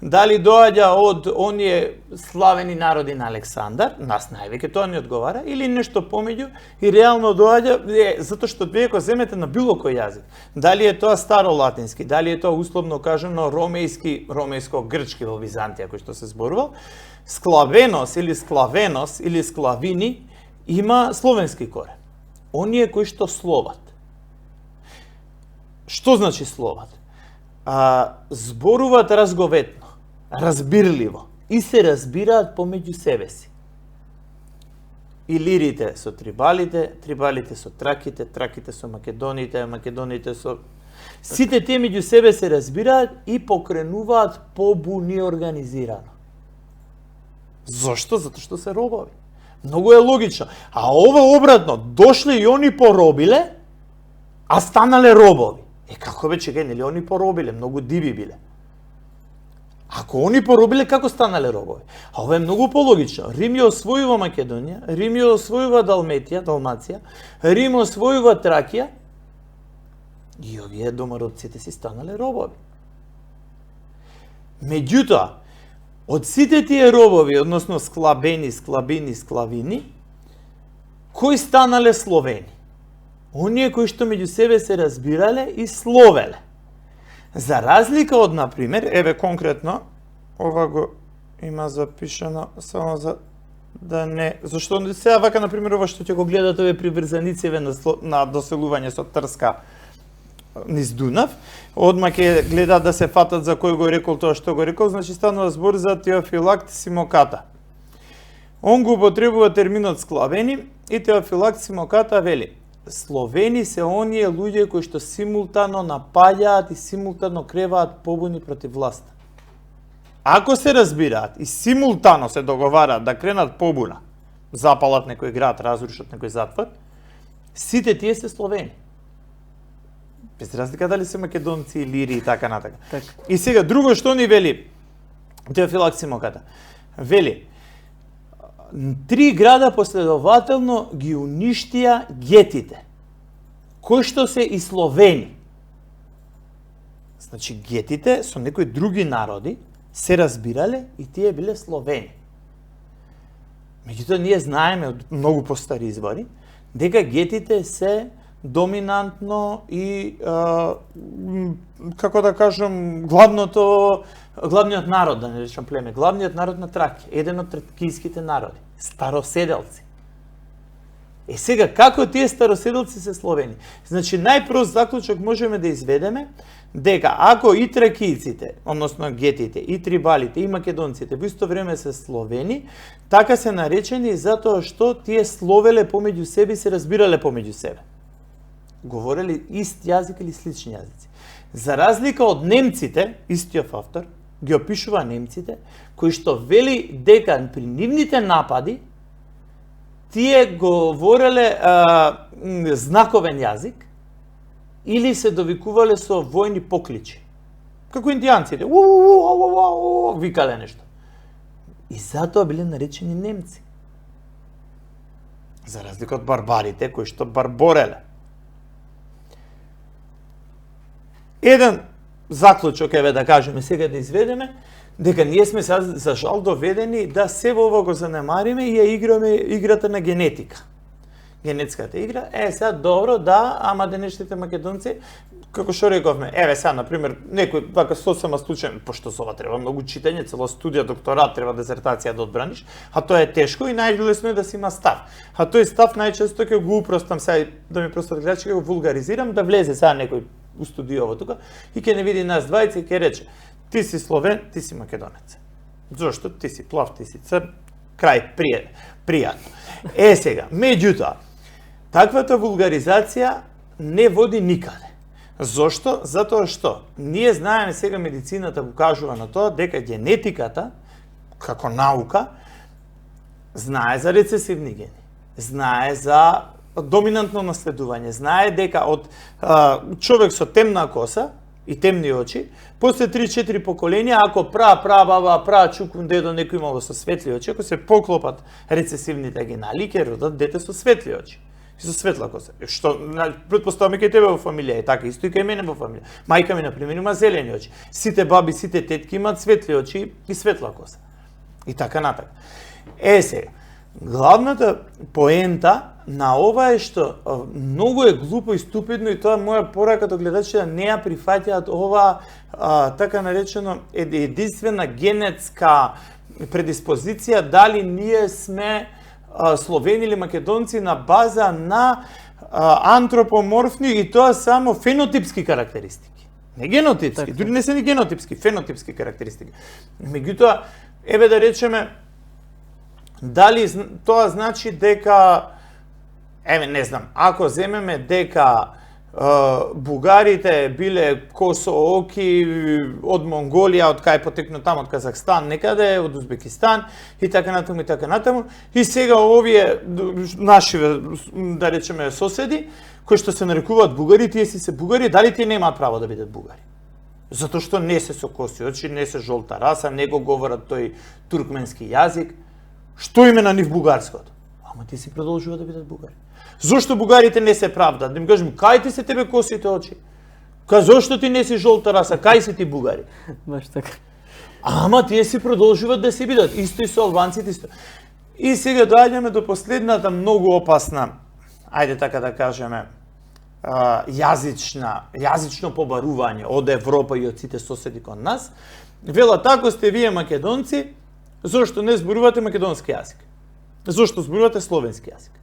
Speaker 2: дали доаѓа од оние славени народи на Александар, нас највеќе тоа не одговара, или нешто помеѓу и реално доаѓа, затоа што вие го земете на било кој јазик. Дали е тоа старолатински, дали е тоа условно кажано ромејски, ромејско-грчки во Византија кој што се зборувал, склавенос или склавенос или склавини има словенски корен. Оние кои што словат. Што значи словат? Зборуваат разговетно, разбирливо и се разбираат помеѓу себе си. Илирите со трибалите, трибалите со траките, траките со македоните, македоните со... Сите тие меѓу себе се разбираат и покренуваат побуни организирано. Зошто? Затоа што се робови. Многу е логично. А ова обратно, дошле и они поробиле, а станале робови. Како бе, чекај, нели они поробиле, многу диви биле. Ако они поробиле, како станале робови? А ова е многу пологично. Рим ја освојува Македонија, Рим ја освојува Далмација, Рим освојува Тракија и овие домородците си станале робови. Меѓутоа, од сите тие робови, односно склабени, склабини, склавини, кои станале словени? Оние кои што меѓу себе се разбирале и словеле. За разлика од, например, еве конкретно, ова го има запишано само за да не... Зашто сега вака, например, ова што ќе го гледат овие приврзаници на доселување со Трска низ Дунав, одма ќе гледаат да се фатат за кој го рекол тоа што го рекол, значи станува збор за Теофилакт Симоката. Он го употребува терминот склавени и Теофилакт Симоката вели: словени се оние луѓе кои што симултано напаѓаат и симултано креваат побуни против власта. Ако се разбираат и симултано се договараат да кренат побуна, запалат некој град, разрушат некој затвор, сите тие се словени. Без разлика дали се македонци, илири и така натака.
Speaker 1: Так.
Speaker 2: И сега друго што ни вели Теофилакт Симоката? Вели: 3 града последователно ги уништија гетите, кои што се и словени. Значи, гетите со некои други народи се разбирале и тие биле словени. Меѓутоа, ние знаеме од многу постари извори дека гетите се доминантно и, како да кажам, главниот народ, да не речам племе, главниот народ на Тракија, еден од тракиските народи, староседелци. Сега, како тие староседелци се словени? Значи, најпрост заклучок можеме да изведеме дека ако и тракијците, односно гетите, и трибалите, и македонците во исто време се словени, така се наречени затоа што тие словеле помеѓу себе и се разбирале помеѓу себе. Говорели ист јазик или слични јазици. За разлика од немците, истиот автор ги опишува немците, кои што вели дека при нивните напади тие говореле знаковен јазик или се довикувале со војни покличи. Како индијанците, викале нешто. И затоа биле наречени немци. За разлика од барбарите кои што барбореле. Еден заклучок, еве да кажеме сега да изведеме, дека ние сме за жал доведени да се во ова го занемариме и ја играме играта на генетика. Генетската игра, сега добро, да, ама денешните македонци, како што рековме, еве сега, например, некој вака сосема случај, пошто за ова треба многу читање, цела студија, докторат, треба дезертација да одбраниш, а тоа е тешко и најлесно е да си има став. А тој став најчесто ќе го упростам сега, да ми простат гледачи, ќе го вулгаризирам, да влезе сега некој у студиово тука и ќе не види нас двајца и ќе рече: ти си словен, ти си македонец. Зошто? Ти си плав, ти си црн, крај, пријатно. Сега, меѓутоа, таквата вулгаризација не води никаде. Зошто? Затоа што ние знаеме, сега медицината го кажува на тоа, дека генетиката, како наука, знае за рецесивни гени, знае за доминантно наследување, знае дека од човек со темна коса и темни очи, после 3-4 поколенија, ако баба, чукун дедо некој имало со светли очи, ако се поклопат рецесивните генали, ќе родат дете со светли очи. И со светла коса. Што претпоставаме кај тебе во фамилија е така, исто и кај мене во фамилија. Мајка ми на пример има зелени очи. Сите баби, сите тетки имаат светли очи и светла коса. И така натака. Сега, главната поента на ова е што многу е глупо и ступидно, и тоа моја порака до гледачите да не ја прифаќаат ова така наречено единствена генетска предиспозиција, дали ние сме словени или македонци на база на антропоморфни и тоа само фенотипски карактеристики. Не генотипски, дури не се ни генотипски, фенотипски карактеристики. Меѓутоа, еве да речеме, дали тоа значи дека, еве не знам, ако земеме дека бугарите биле косооки од Монголија, од кај потекнат таму, од Казахстан, некаде, од Узбекистан и така натаму, и сега овие наши, да речеме, соседи, кои што се нарекуваат бугари, тие си се бугари, дали тие немаат право да бидат бугари? Затоа што не се со коси очи, не се жолта раса, не го говорат тој туркменски јазик. Што име на нив бугарското? Ама тие си продолжуваат да бидат бугари. Зошто бугарите не се правдат? Да ми кажем, кај ти се тебе косите очи? Зошто ти не си жолта раса? Кај си ти бугари?
Speaker 1: Баш така.
Speaker 2: Ама тие си продолжуваат да се бидат. Исто и со албанците, исто. И сега доаѓаме до последната многу опасна, ајде така да кажеме, јазично побарување од Европа и од сите соседи кон нас. Велат, ако сте вие македонци, зошто не зборувате македонски јазик? Зошто зборувате словенски јазик?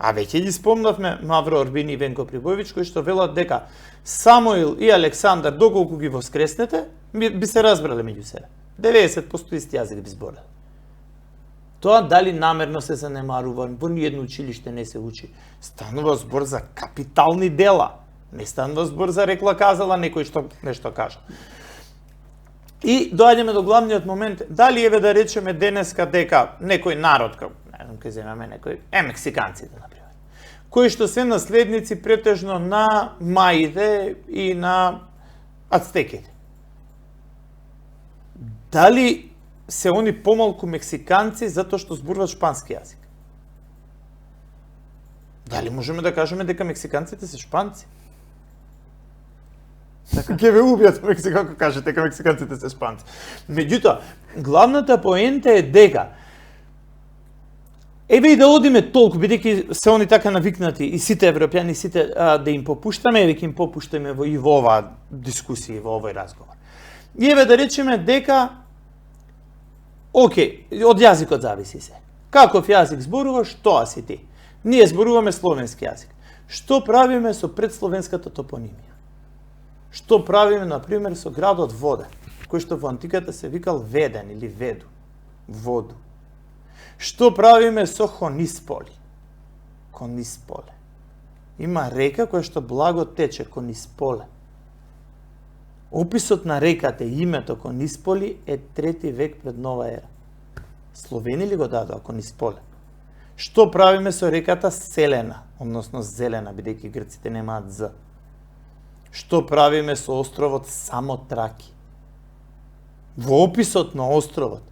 Speaker 2: А веќе ги спомнавме Мавро Орбини и Венко Прибојовиќ, кои што велат дека Самуил и Александар, доколку ги воскреснете, би се разбрале меѓу себе. 90% исти јазик би збореле. Тоа дали намерно се занемарува, во ниедно училиште не се учи. Станува збор за капитални дела. Не станува збор за рекла казала некој што нешто кажа. И доаѓаме до главниот момент, дали еве да речеме денеска дека некој народ, не знам, ке земеме некој, мексиканците, например, кои што се наследници претежно на маите и на ацтеките. Дали се они помалку мексиканци затоа што зборуваат шпански јазик? Дали можеме да кажеме дека мексиканците се шпанци? Ке ве убијат Мексика ако кажете дека мексиканците се шпанци. Меѓутоа, главната поента е дека еве и да одиме толку, бидејќи се они така навикнати и сите европјани, сите да им попуштаме, еве ќе им попуштаме и во оваа дискусија, во овој разговор. И еве да речеме дека окей, од јазикот зависи се. Каков јазик зборуваш, тоа си ти. Ние зборуваме словенски јазик. Што правиме со предсловенската топонимија? Што правиме, например, со градот Вода, кој што во антиката се викал Веден или Веду, Воду? Што правиме со Хонисполи? Конисполе. Има река која што благо тече, Конисполе. Описот на реката и името Конисполи е 3 век пред нова ера. Словени ли го дадоа Конисполе? Што правиме со реката Селена, односно Зелена, бидејќи грците немаат З? Што правиме со островот Самотраки? Во описот на островот,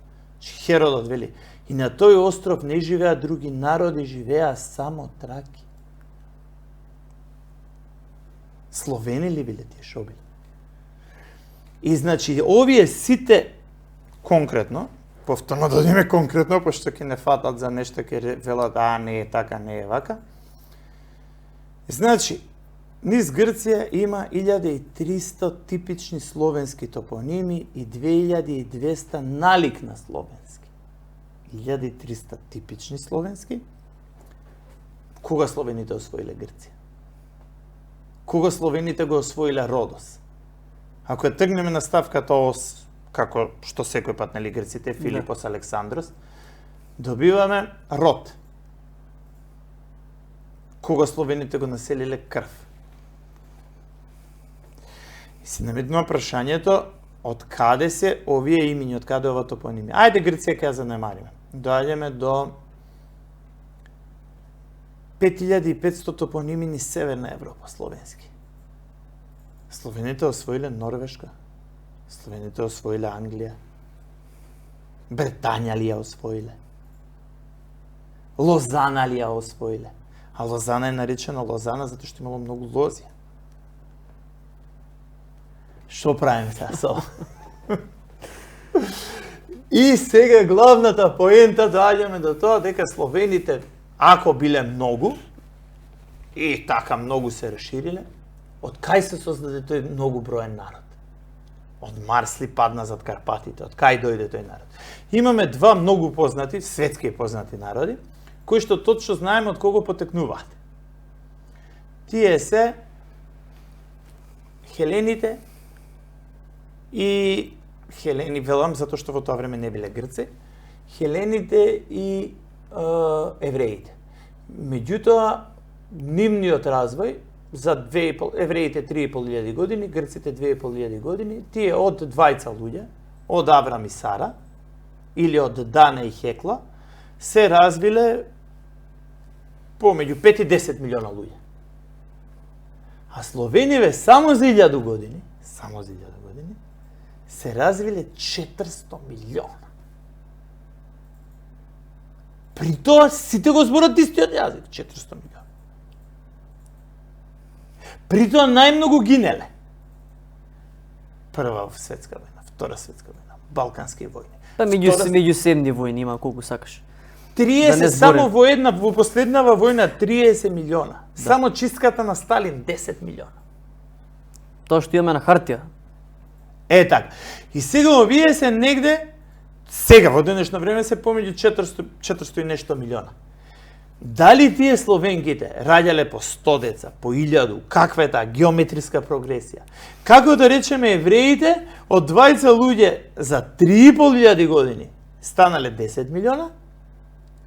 Speaker 2: Херодот вели, и на тој остров не живеа други народи, живеа само траки. Словени ли биле тие, шо биле? И значи, овие сите конкретно, повторно да одиме конкретно, пошто ќе не фатат за нешто, ќе велат, не е така, не е вака. Значи, низ Грција има 1300 типични словенски топоними и 2200 налик на словенски. 1300 типични словенски. Кога словените освоиле Грција? Кога словените го освоиле Родос? Ако ја тргнеме на ставката ос, како што секој пат, нели, грците, Филипос, Александрос, добиваме Род. Кога словените го населиле Крв? И се наметнува прашањето, од каде се овие имиња, од каде ова топонимија? Ајде Грција ќе ја занемариме. Доаѓаме до 5500 топоними низ Северна Европа, словенски. Словените освоиле Норвешка, словените освоиле Англија, Бретања ли ја освоиле, Лозана ли ја освоиле. А Лозана е наречена Лозана затоа што имало многу лози. Што правиме сега со? И сега главната поента доаѓаме до тоа дека словените, ако биле многу, и така многу се расшириле, од кај се создаде тој многу броен народ? Од Марс ли падна зад Карпатите? Од кај дојде тој народ? Имаме два многу познати, светски познати народи, кои што точно знаеме од кого потекнуваат. Тие се Хелените и Хелени, велам затоа што во тоа време не биле Грци, Хелените и евреите. Меѓутоа, нивниот развој за евреите 3.500 години, грците 2.500 години, тие од двајца луѓе, од Аврам и Сара, или од Дана и Хекла, се развиле помеѓу 5 и 10 милиона луѓе. А словениве само за 1000 години, се развиле 400 милиона. При тоа сите го зборат истиот јазик, 400 милиона. При тоа најмногу гинеле. Прва светска војна, втора светска војна, балкански војни.
Speaker 1: Па меѓусебни војни има колку сакаш.
Speaker 2: 30 само во последнава војна 30 милиона. Да. Само чистката на Сталин 10 милиона.
Speaker 1: Тоа што имаме на хартија.
Speaker 2: Е така. И сега овие се негде, сега во денешно време се помеѓу 400 и нешто милиона. Дали тие словенките раѓале по 100 деца, по 1000, каква е таа геометриска прогресија? Како да речеме евреите, од двајца луѓе за 3.500 години станале 10 милиона,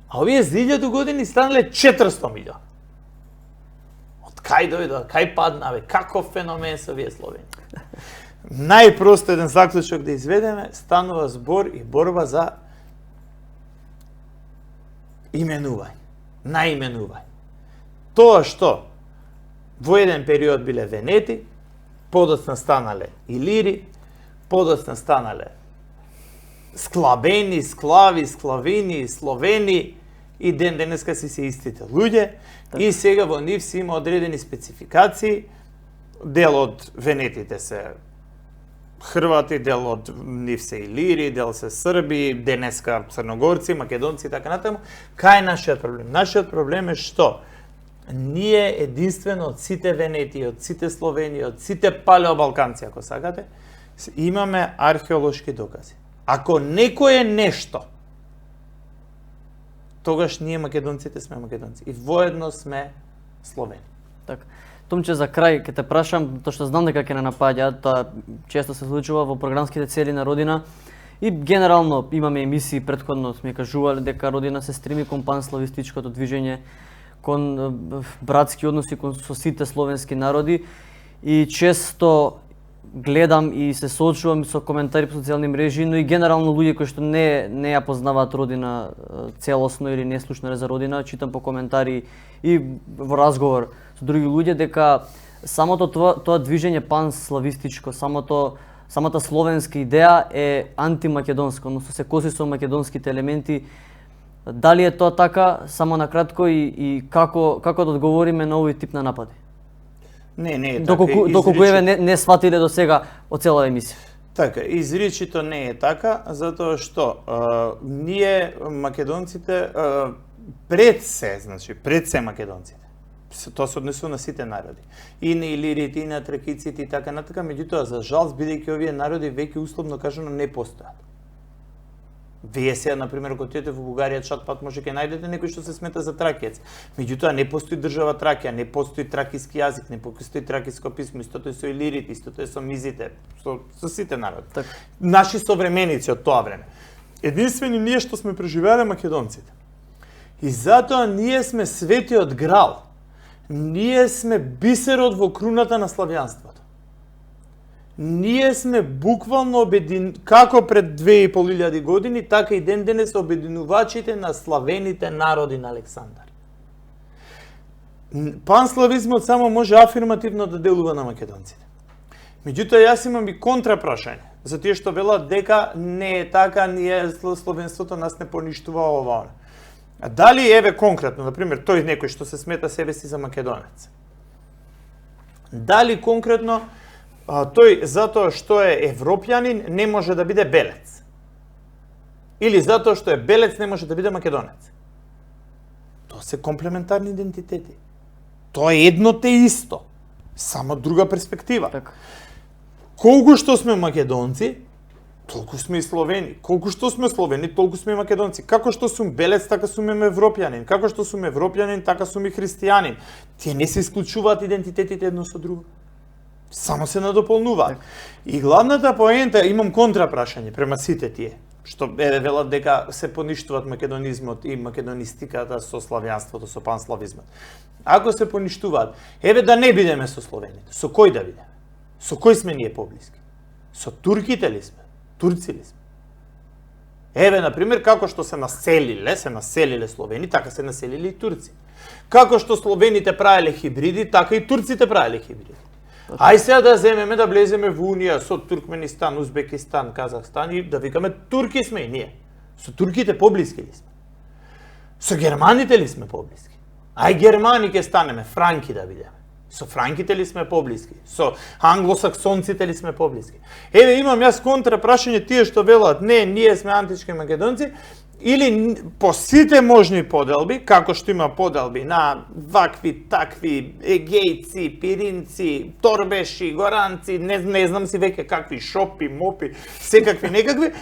Speaker 2: а овие за 1000 години станале 400 милиона. Од кај дојдоа, кај паднаве, каков феномен се овие словени? Најпросто еден заклучок да изведеме, станува збор и борба за именување, наименување. Тоа што во еден период биле Венети, подоцна станале Илири, подоцна станале Склабени, Склави, Склавини, Словени и ден денеска си се истите луѓе и сега во нив си има одредени спецификации. Дел од Венетите се Хрвати, дел од нив се Илири, дел се Срби, денеска Црногорци, Македонци и така натаму. Кај е нашиот проблем? Нашиот проблем е што ние единствено од сите Венети, од сите Словени, од сите палеобалканци, ако сакате, имаме археолошки докази. Ако некој е нешто, тогаш ние македонците сме македонци и воедно сме Словени.
Speaker 1: Така. Томче, за крај ќе те прашам, тоа што знам дека ќе не напаѓа, тоа често се случува во програмските цели на Родина и генерално имаме емисии претходно сме кажувале дека Родина се стреми кон панславистичкото движење, кон братски односи со сите словенски народи и често гледам и се соочувам со коментари по социјални мрежи, но и генерално луѓе кои што не ја познаваат Родина целосно или не слушнале за Родина, читам по коментари и во разговор со други луѓе дека самото тоа движење панславистичко, самата словенска идеја е антимакедонска, односно се коси со македонските елементи. Дали е тоа така, само на кратко и како да одговориме на овој тип на напади?
Speaker 2: Не е така.
Speaker 1: Доколку еве не сватиле до сега од цела емисија.
Speaker 2: Така, изричито не е така, затоа што ние македонците пред се македонците. Тоа се однесува на сите народи. И на илирите, и на тракиците и така натака, меѓутоа за жалост бидејќи овие народи веќе условно кажано не постојат. Вие сега, например, ако отидете во Бугарија, чат-пат може ќе најдете некој што се смета за тракиец. Меѓутоа не постои држава Тракија, не постои тракиски јазик, не постои тракиско писмо, истото е со илирите, истото е со мизите, со сите народи. Так. Наши современици од тоа време. Единствени ние што сме преживеале македонците. И затоа ние сме светиот грал. Ние сме бисерот во круната на славјанството. Ние сме буквално како пред 2500 години, така и ден денес обединувачите на славените народи на Александар. Панславизмот само може афирмативно да делува на македонците. Меѓутоа, јас имам и контрапрашање, за тие што велат дека не е така, ние словенството нас не поништува ова. А дали, еве конкретно, например, тој некој што се смета себе си за македонец, дали конкретно тој затоа што е европјанин не може да биде белец? Или затоа што е белец не може да биде македонец? Тоа се комплементарни идентитети. Тоа е едно те исто, само друга перспектива.
Speaker 1: Така.
Speaker 2: Колку што сме македонци, толку сме и словени. Колку што сме словени, толку сме и македонци. Како што сум белец, така сум европјанин. Како што сум европјанин, така сум и христијанин. Тие не се исклучуваат идентитетите едно со друго. Само се надополнуваат. И главната поента, имам контрапрашање према сите тие, што велат дека се поништуваат македонизмот и македонистиката со славјанството, со панславизмот. Ако се поништуваат, еве да не бидеме со словените, со кој да бидеме? Со кој сме ние поблиски? Со турките ли сме? Турци ли сме? Еве, например, како што се населиле словени, така се населили и турци. Како што словените правеле хибриди, така и турците правеле хибриди. Ај сега да земеме да влеземе во унија со Туркменистан, Узбекистан, Казахстан и да викаме турки сме и ние. Со турките поблиски ли сме? Со германите ли сме поблиски? Ај германи ке станеме, франки да бидеме. Со франките ли сме поблиски? Со англосаксонците ли сме поблиски? Еве имам јас контрапрашање тие што велат не, ние сме антички македонци, или по сите можни поделби, како што има поделби на вакви, такви, егејци, пиринци, торбеши, горанци, не знам си веќе какви шопи, мопи, секакви некакви.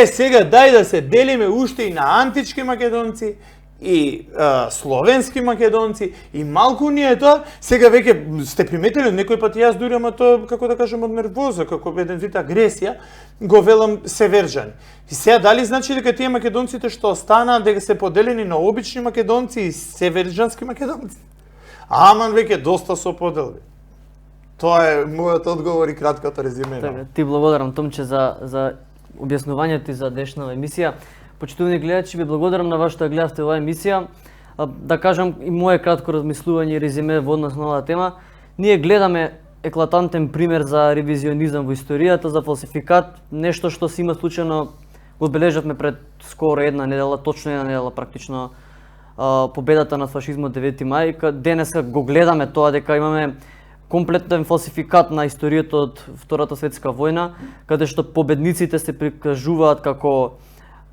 Speaker 2: Сега дај да се делиме уште и на антички македонци, и словенски македонци, и малку ни е тоа. Сега веќе сте приметили некој пат јас дури, ама тоа, како да кажем, од нервоза, како еден вид агресија, го велам северџани. И сега дали значи дека тие македонците што останаа дека се поделени на обични македонци и северџански македонци? Аман веќе доста со поделби. Тоа е мојот одговор и краткото резиме.
Speaker 1: Така, ти благодарам, Томче, за објаснувањето и за днешната емисија. Почитувани гледачи, ви благодарам на вас што гледавте оваа емисија. Да кажам и мое кратко размислување и резиме во однос на оваа тема. Ние гледаме еклатантен пример за ревизионизам во историјата, за фалсификат, нешто што се има случајно го одбележавме пред скоро една недела, точно една недела практично, победата на фашизмот 9 мај. Денеска го гледаме тоа дека имаме комплетен фалсификат на историјата од Втората светска војна, каде што победниците се прикажуваат како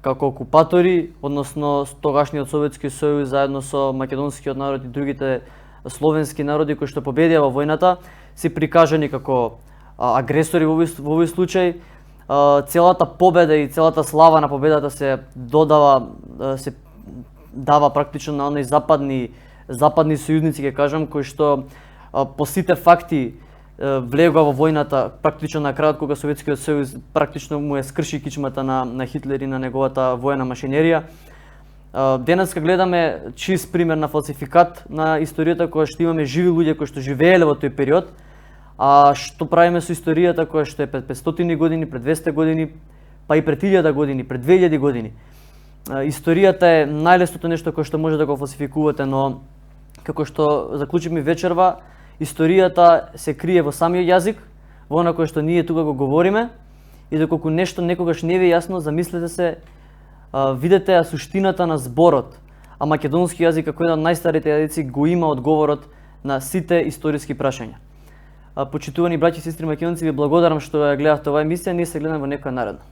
Speaker 1: окупатори, односно тогашниот Советски сојуз заедно со македонскиот народ и другите словенски народи кои што победија во војната, се прикажани како агресори во овој случај. Целата победа и целата слава на победата се дава практично на оние западни сојузници, ќе кажам, кои што по сите факти влегува во војната практично на крајот кога Советскиот сојуз практично му скрши кичмата на Хитлер и на неговата воена машинерија. Денеска гледаме чист пример на фалсификат на историјата, која што имаме живи луѓе кои што живееле во тој период. А што правиме со историјата која што е пред 500 години, пред 200 години, па и пред 1000 години, пред 2000 години? Историјата е најлесното нешто кое што може да го фалсификувате, но како што заклучивме вечерва, историјата се крие во самиот јазик, во она кое што ние тука го говориме, и доколку нешто некогаш не ви е јасно, замислете се, видете ја суштината на зборот, а македонски јазик како еден од најстарите јазици го има одговорот на сите историски прашања. Почитувани браќи и сестри македонци, ви благодарам што ја гледавте оваа емисија, ние се гледаме во некоја наредна.